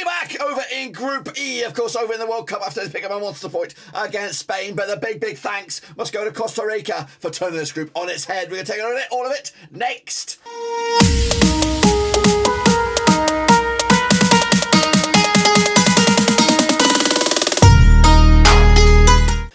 back over in Group E, of course, over in the World Cup after they pick up a monster point against Spain. But the big thanks must go to Costa Rica for turning this group on its head. We're going to take a look at all of it next.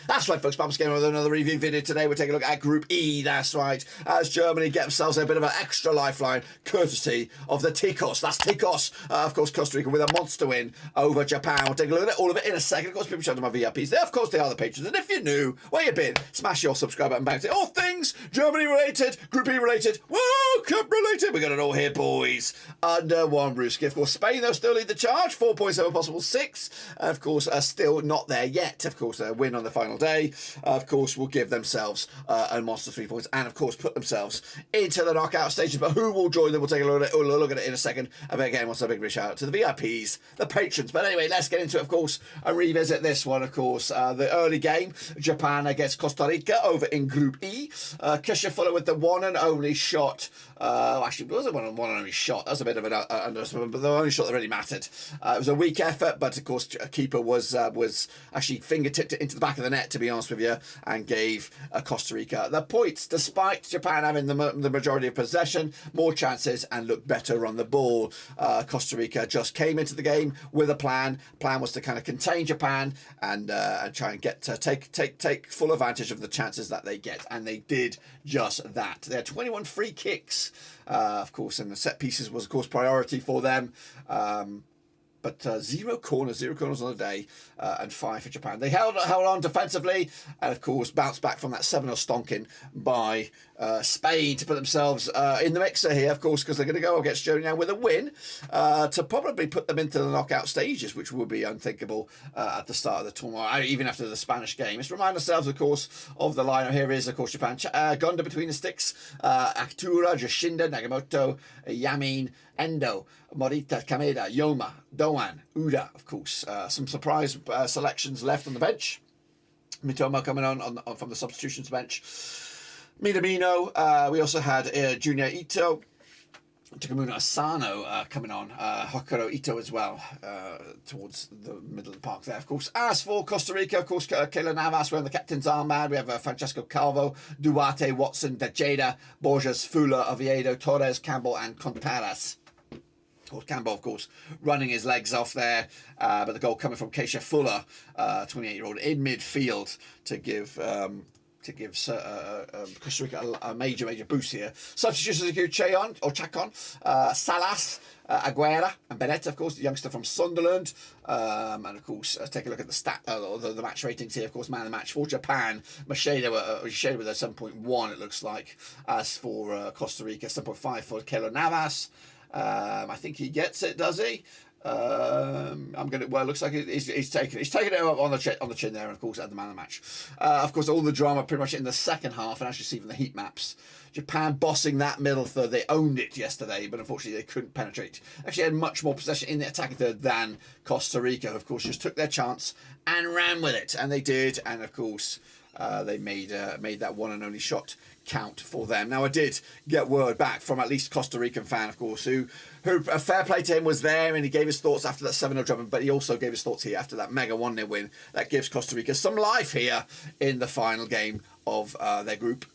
That's right, folks. Bumps Game with another review video today. We're taking a look at Group E. That's right. As Germany get themselves a bit of an extra lifeline, courtesy of the Ticos. That's Ticos. Of course, Costa Rica with a monster win over Japan. We'll take a look at all of it in a second. Of course, people shout out my VIPs. They, of course, they are the patrons. And if you're new, where you been? Smash your subscribe button back to all things Germany related, Group E related, World Cup related. We got it all here, boys. Under one roof. Of course, Spain, they'll still lead the charge. 4 points over possible 6. And of course, are still not there yet. Of course, a win on the final day. Of course, will give themselves a monster 3 points and, of course, put themselves into the knockout stages. But who will join them? We'll take a look at it in a second. And again, once a big shout out to the VIPs, the patrons. But anyway, let's get into it, of course, and revisit this one, of course. The early game, Japan against Costa Rica over in Group E. Kisha Fuller with the one and only shot. Actually, it wasn't one and only shot. That was a bit of an underestimate, but the only shot that really mattered. It was a weak effort, but of course, a keeper was actually fingertipped it into the back of the net, to be honest with you, and gave Costa Rica the points, despite Japan having the majority of possession, more chances, and looked better on the ball. Costa Rica just came into the game with a plan. Plan was to kind of contain Japan and try and get to take full advantage of the chances that they get, and they did just that. They had 21 free kicks, of course, and the set pieces was, of course, priority for them. But 0 corners on the day, and 5 for Japan. They held on defensively, and of course bounced back from that 7-0 stonking by Spain to put themselves in the mixer here, of course, because they're going to go against Germany now with a win to probably put them into the knockout stages, which would be unthinkable at the start of the tournament, even after the Spanish game. Let's remind ourselves, of course, of the lineup. Here is, of course, Japan. Gonda between the sticks, Akitura, Yoshinda, Nagamoto, Yamin, Endo, Morita, Kameda, Yoma, Doan, Uda, of course. Some surprise selections left on the bench. Mitoma coming on from the substitutions bench. Minamino. We also had Junior Ito. Takamuna Asano coming on. Hokkaido Ito as well towards the middle of the park there, of course. As for Costa Rica, of course, Keylor Navas wearing the captain's armband. We have Francesco Calvo, Duarte, Watson, Tejeda, Borges, Fuller, Oviedo, Torres, Campbell, and Contreras. Campbell, of course, running his legs off there, but the goal coming from Keisha Fuller, 28-year-old, in midfield to give Costa Rica a major boost here. Substitutions include Chacon, Salas, Aguera, and Bennett, of course, the youngster from Sunderland. And of course, take a look at the match ratings here. Of course, man of the match for Japan, Macheda with a 7.1, it looks like. As for Costa Rica, 7.5 for Keylor Navas. I think he gets it, does he? It looks like he's taking it up on the chin there, and of course at the man of the match. Of course, all the drama pretty much in the second half, and as you see from the heat maps, Japan bossing that middle third. They owned it yesterday, but unfortunately they couldn't penetrate. Actually had much more possession in the attacking third than Costa Rica. Of course, just took their chance and ran with it, and they did. And of course, they made that one and only shot count for them. Now, I did get word back from at least Costa Rican fan, of course, who a fair play to him was there, and he gave his thoughts after that 7-0 drubbing, but he also gave his thoughts here after that mega 1-0 win. That gives Costa Rica some life here in the final game of their group.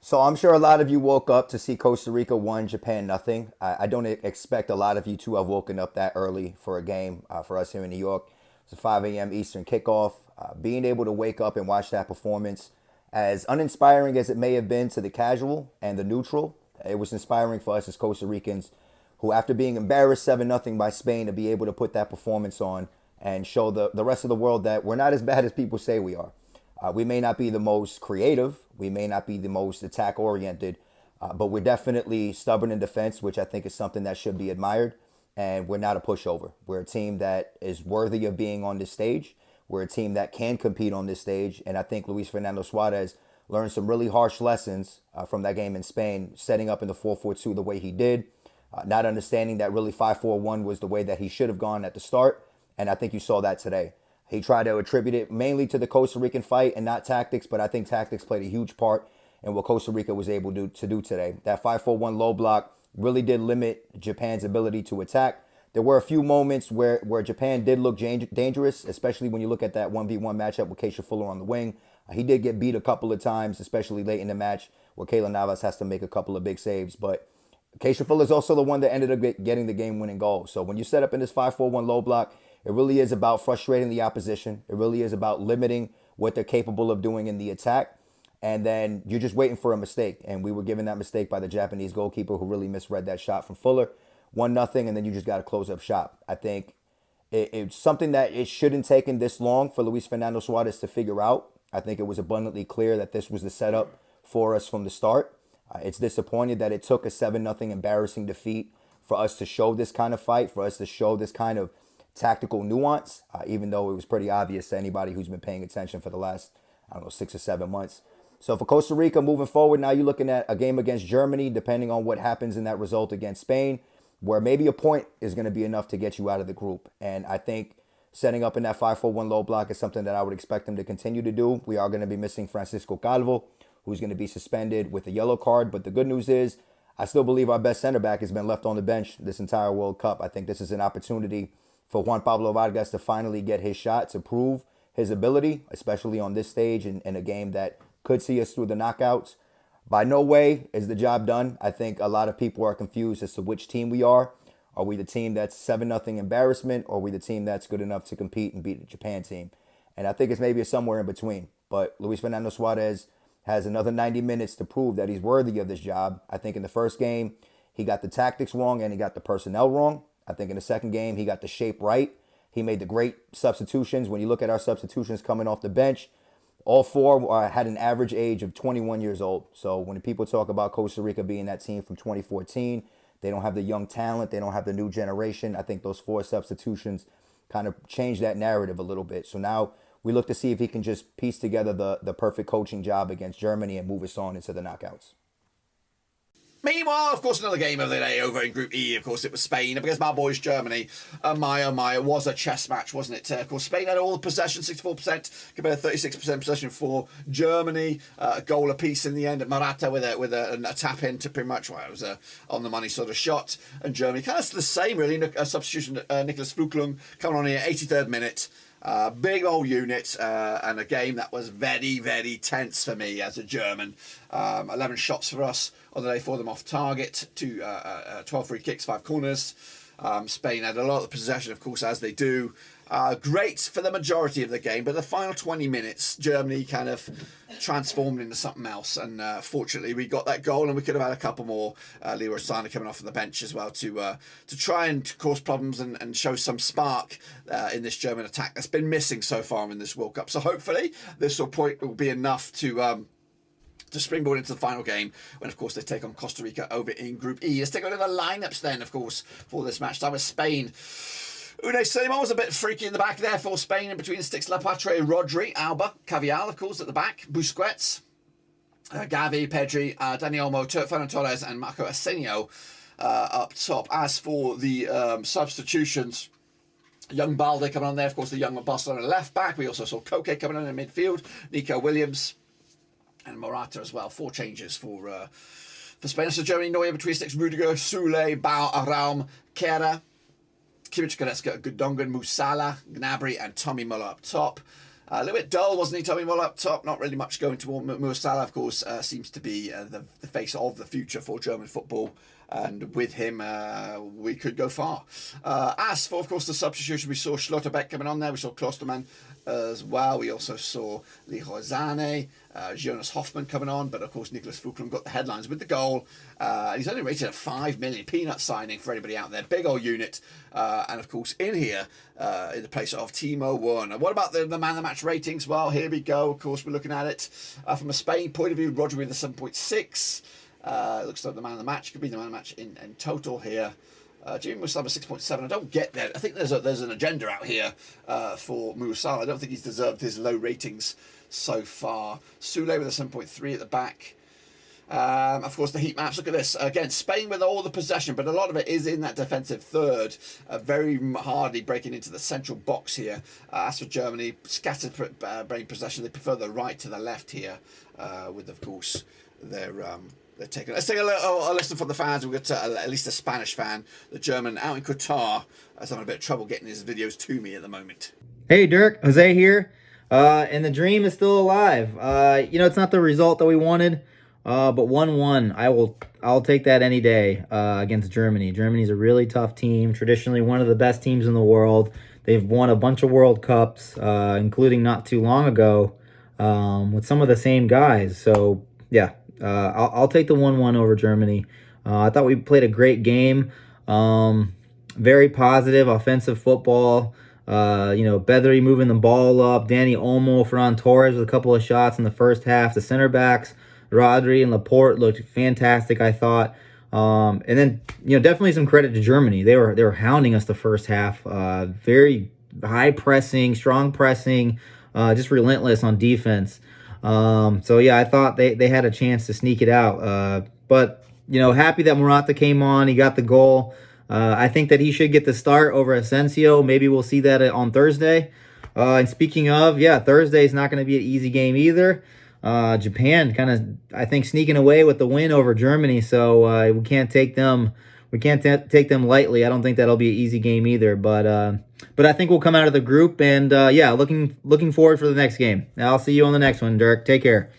So I'm sure a lot of you woke up to see Costa Rica 1, Japan nothing. I don't expect a lot of you to have woken up that early for a game. For us here in New York, it's a 5 a.m. Eastern kickoff. Being able to wake up and watch that performance, as uninspiring as it may have been to the casual and the neutral, it was inspiring for us as Costa Ricans, who, after being embarrassed 7-0 by Spain, to be able to put that performance on and show the rest of the world that we're not as bad as people say we are. We may not be the most creative, we may not be the most attack-oriented, but we're definitely stubborn in defense, which I think is something that should be admired, and we're not a pushover. We're a team that is worthy of being on this stage. We're a team that can compete on this stage, and I think Luis Fernando Suarez learned some really harsh lessons from that game in Spain, setting up in the 4-4-2 the way he did, not understanding that really 5-4-1 was the way that he should have gone at the start, and I think you saw that today. He tried to attribute it mainly to the Costa Rican fight and not tactics, but I think tactics played a huge part in what Costa Rica was able to do today. That 5-4-1 low block really did limit Japan's ability to attack. there were a few moments where Japan did look dangerous, especially when you look at that 1v1 matchup with Keisha Fuller on the wing. He did get beat a couple of times, especially late in the match, where Kayla Navas has to make a couple of big saves. But Keisha Fuller is also the one that ended up getting the game-winning goal. So when you set up in this 5-4-1 low block, it really is about frustrating the opposition. It really is about limiting what they're capable of doing in the attack. And then you're just waiting for a mistake. And we were given that mistake by the Japanese goalkeeper who really misread that shot from Fuller. 1-0, and then you just got to close up shop. I think it's something that it shouldn't taken this long for Luis Fernando Suarez to figure out. I think it was abundantly clear that this was the setup for us from the start. It's disappointing that it took a 7-0 embarrassing defeat for us to show this kind of fight, for us to show this kind of tactical nuance, even though it was pretty obvious to anybody who's been paying attention for the last, 6 or 7 months. So for Costa Rica moving forward, now you're looking at a game against Germany, depending on what happens in that result against Spain, where maybe a point is going to be enough to get you out of the group. And I think setting up in that 5-4-1 low block is something that I would expect them to continue to do. We are going to be missing Francisco Calvo, who's going to be suspended with a yellow card. But the good news is I still believe our best center back has been left on the bench this entire World Cup. I think this is an opportunity for Juan Pablo Vargas to finally get his shot, to prove his ability, especially on this stage in a game that could see us through the knockouts. By no way is the job done. I think a lot of people are confused as to which team we are. Are we the team that's 7-0 embarrassment, or are we the team that's good enough to compete and beat the Japan team? And I think it's maybe somewhere in between. But Luis Fernando Suarez has another 90 minutes to prove that he's worthy of this job. I think in the first game, he got the tactics wrong and he got the personnel wrong. I think in the second game, he got the shape right. He made the great substitutions. When you look at our substitutions coming off the bench, all four had an average age of 21 years old. So when people talk about Costa Rica being that team from 2014, they don't have the young talent. They don't have the new generation. I think those 4 substitutions kind of changed that narrative a little bit. So now we look to see if he can just piece together the perfect coaching job against Germany and move us on into the knockouts. Meanwhile, of course, another game of the day over in Group E. Of course, it was Spain against my boys Germany. My oh my, it was a chess match, wasn't it? Of course, Spain had all the possession, 64% compared to 36% possession for Germany. A goal apiece in the end at Morata with a tap in to pretty much, well, it was a on the money sort of shot. And Germany kind of the same, really. A substitution, Nicholas Fuglung coming on here, 83rd minute. Big old unit, and a game that was very, very tense for me as a German. 11 shots for us on the day, for them off target, 12 free kicks, 5 corners. Spain had a lot of possession, of course, as they do. Great for the majority of the game, but the final 20 minutes, Germany kind of transformed into something else. And fortunately, we got that goal, and we could have had a couple more. Leroy Sané coming off on the bench as well to try and cause problems and show some spark in this German attack that's been missing so far in this World Cup. So hopefully, this point will be enough to springboard into the final game when, of course, they take on Costa Rica over in Group E. Let's take a look at the lineups then, of course, for this match. Time with Spain. Unai Simon was a bit freaky in the back there for Spain, in between sticks. Lapatre, Rodri, Alba, Cavial, of course, at the back. Busquets, Gavi, Pedri, Dani Olmo, Fernando Torres, and Marco Asensio up top. As for the substitutions, young Balde coming on there, of course, the young Barcelona left back. We also saw Koke coming on in midfield, Nico Williams, and Morata as well. 4 changes for Spain. So Germany, Neuer between sticks, Rudiger, Sule, Bau, Raum, Kehrer, Kimmich, Goretzka, Gundogan, Musala, Gnabry, and Tommy Muller up top. A little bit dull, wasn't he, Tommy Muller up top? Not really much going toward Musala, of course, seems to be the face of the future for German football. And with him, we could go far. As for, of course, the substitution, we saw Schlotterbeck coming on there. We saw Klostermann as well. We also saw Leroy Sané, Jonas Hoffmann coming on. But, of course, Nicholas Fuglung got the headlines with the goal. He's only rated at 5 million. Peanut signing for anybody out there. Big old unit. And, of course, in here, in the place of Timo Werner. What about the man of the match ratings? Well, here we go. Of course, we're looking at it from a Spain point of view. Rodri with a 7.6. It looks like the man of the match could be the man of the match in total here. Jimmy Musala 6.7. I don't get that. I think there's an agenda out here for Musala. I don't think he's deserved his low ratings so far. Sule with a 7.3 at the back. Of course, the heat maps. Look at this. Again, Spain with all the possession, but a lot of it is in that defensive third. Very hardly breaking into the central box here. As for Germany, scattered brain possession. They prefer the right to the left here, with, of course, their Let's take a listen from the fans. We've got at least a Spanish fan, the German out in Qatar, is having a bit of trouble getting his videos to me at the moment. Hey Dirk, Jose here, and the dream is still alive. It's not the result that we wanted, but 1-1. I'll take that any day against Germany. Germany's a really tough team, traditionally one of the best teams in the world. They've won a bunch of World Cups, including not too long ago, with some of the same guys. So yeah, I'll take the 1-1 over Germany. I thought we played a great game, very positive offensive football. Bedri moving the ball up, Danny Olmo, Ferran Torres with a couple of shots in the first half. The center backs, Rodri and Laporte, looked fantastic, I thought. And then, definitely some credit to Germany. They were hounding us the first half. Very high pressing, strong pressing, just relentless on defense. I thought they had a chance to sneak it out. But happy that Morata came on. He got the goal. I think that he should get the start over Asensio. Maybe we'll see that on Thursday. And speaking of, Thursday is not going to be an easy game either. Japan kind of, I think, sneaking away with the win over Germany. So we can't take them. We can't take them lightly. I don't think that'll be an easy game either. But I think we'll come out of the group. And looking forward for the next game. I'll see you on the next one, Dirk. Take care.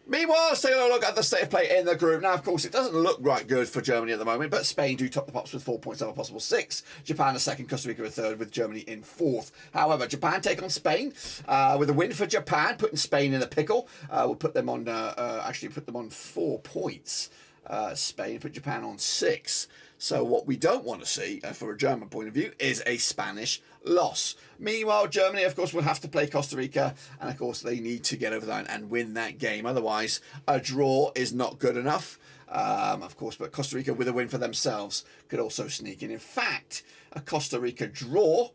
Meanwhile, let's take a look at the state of play in the group. Now, of course, it doesn't look right good for Germany at the moment, but Spain do top the pops with 4 points out of a possible 6. Japan a second, Costa Rica a third, with Germany in fourth. However, Japan take on Spain with a win for Japan, putting Spain in a pickle. We'll put them on, put them on 4 points. Spain put Japan on 6. So what we don't want to see, from a German point of view, is a Spanish loss. Meanwhile, Germany, of course, will have to play Costa Rica, and of course, they need to get over the line and win that game. Otherwise, a draw is not good enough. Of course, but Costa Rica, with a win for themselves, could also sneak in. In fact, a Costa Rica draw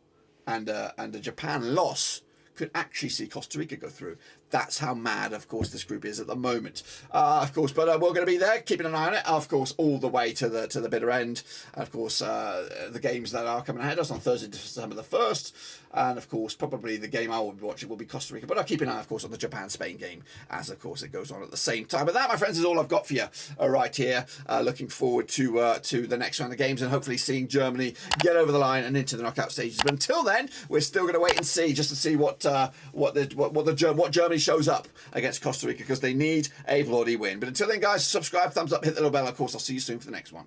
and a Japan loss could actually see Costa Rica go through. That's how mad, of course, this group is at the moment. But we're going to be there, keeping an eye on it, of course, all the way to the bitter end. And of course, the games that are coming ahead of us on Thursday, December the 1st. And of course, probably the game I will be watching will be Costa Rica. But I'll keep an eye, of course, on the Japan-Spain game, as of course it goes on at the same time. But that, my friends, is all I've got for you right here. Looking forward to the next round of games and hopefully seeing Germany get over the line and into the knockout stages. But until then, we're still going to wait and see, just to see what Germany shows up against Costa Rica, because they need a bloody win. But until then, guys, subscribe, thumbs up, hit the little bell. Of course, I'll see you soon for the next one.